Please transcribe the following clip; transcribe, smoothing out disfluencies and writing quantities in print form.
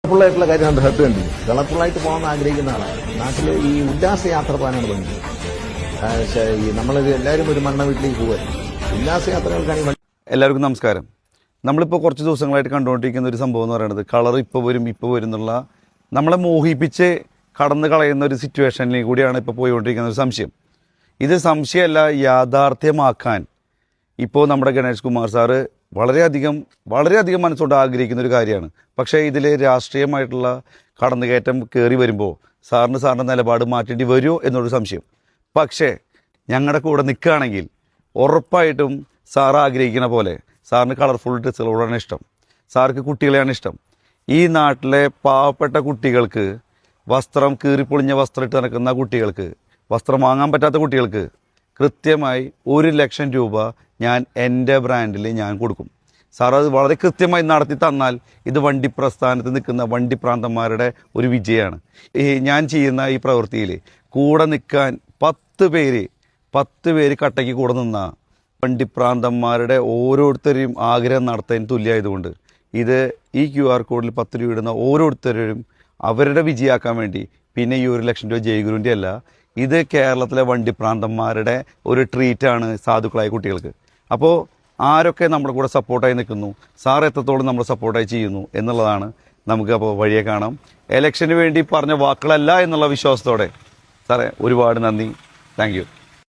കളർഫുള്ളായിട്ടുള്ള കാര്യം ഹെൽപ്പ് കണ്ടില്ല. കളർഫുള്ളായിട്ട് പോകാൻ ആഗ്രഹിക്കുന്ന ആളാണ്. നാട്ടിൽ ഈ ഉല്ലാസയാത്ര പോകാനാണ് വേണ്ടത്. ഈ നമ്മളത് എല്ലാവരും ഒരു മണ്ണ വീട്ടിലേക്ക് പോകുക. ഉല്ലാസയാത്രകൾക്കാണ്. എല്ലാവർക്കും നമസ്കാരം. നമ്മളിപ്പോൾ കുറച്ച് ദിവസങ്ങളായിട്ട് കണ്ടുകൊണ്ടിരിക്കുന്ന ഒരു സംഭവം എന്ന് പറയുന്നത് കളർ ഇപ്പോൾ വരും എന്നുള്ള നമ്മളെ മോഹിപ്പിച്ച് കടന്നു കളയുന്ന ഒരു സിറ്റുവേഷനിലേക്ക് കൂടിയാണ് ഇപ്പോൾ പോയിക്കൊണ്ടിരിക്കുന്ന ഒരു സംശയം. ഇത് സംശയമല്ല, യാഥാർത്ഥ്യമാക്കാൻ ഇപ്പോൾ നമ്മുടെ ഗണേഷ് കുമാർ സാറ് വളരെയധികം മനസ്സുകൊണ്ട് ആഗ്രഹിക്കുന്ന ഒരു കാര്യമാണ്. പക്ഷേ ഇതിൽ രാഷ്ട്രീയമായിട്ടുള്ള കടന്നുകയറ്റം കയറി വരുമ്പോൾ സാറിൻ്റെ നിലപാട് മാറ്റേണ്ടി വരുമോ എന്നൊരു സംശയം. പക്ഷേ ഞങ്ങളുടെ കൂടെ നിൽക്കുകയാണെങ്കിൽ ഉറപ്പായിട്ടും സാർ ആഗ്രഹിക്കുന്ന പോലെ സാറിന് കളർഫുൾ ഡ്രസ്സുകളോടാണ് ഇഷ്ടം. സാർക്ക് കുട്ടികളെയാണ് ഇഷ്ടം. ഈ നാട്ടിലെ പാവപ്പെട്ട കുട്ടികൾക്ക് വസ്ത്രം കീറിപ്പൊളിഞ്ഞ വസ്ത്രം ഇട്ട് നടക്കുന്ന കുട്ടികൾക്ക്, വസ്ത്രം വാങ്ങാൻ പറ്റാത്ത കുട്ടികൾക്ക് കൃത്യമായി 1,00,000 രൂപ ഞാൻ എൻ്റെ ബ്രാൻഡിൽ ഞാൻ കൊടുക്കും. സാർ അത് വളരെ കൃത്യമായി നടത്തി തന്നാൽ ഇത് വണ്ടി പ്രസ്ഥാനത്ത് നിൽക്കുന്ന വണ്ടിപ്രാന്തന്മാരുടെ ഒരു വിജയമാണ്. ഞാൻ ചെയ്യുന്ന ഈ പ്രവൃത്തിയിൽ കൂടെ നിൽക്കാൻ 10 പേര് കട്ടയ്ക്ക് കൂടെ നിന്ന വണ്ടിപ്രാന്തന്മാരുടെ ഓരോരുത്തരെയും ആഗ്രഹം നടത്താൻ തുല്യമായതുകൊണ്ട് ഇത് ഈ QR കോഡിൽ 10 രൂപ ഇടുന്ന ഓരോരുത്തരും അവരുടെ വിജയമാക്കാൻ വേണ്ടി, പിന്നെ ഈ 1,00,000 രൂപ ജയഗുരുവിൻ്റെ അല്ല, ഇത് കേരളത്തിലെ വണ്ടിപ്രാന്തന്മാരുടെ ഒരു ട്രീറ്റാണ് സാധുക്കളായ കുട്ടികൾക്ക്. അപ്പോൾ ആരൊക്കെ നമ്മുടെ കൂടെ സപ്പോർട്ടായി നിൽക്കുന്നു, സാർ എത്രത്തോളം നമ്മൾ സപ്പോർട്ടായി ചെയ്യുന്നു എന്നുള്ളതാണ് നമുക്ക് അപ്പോൾ വഴിയെ കാണാം. ഇലക്ഷന് വേണ്ടി പറഞ്ഞ വാക്കുകളല്ല എന്നുള്ള വിശ്വാസത്തോടെ സാറേ ഒരുപാട് നന്ദി. Thank you.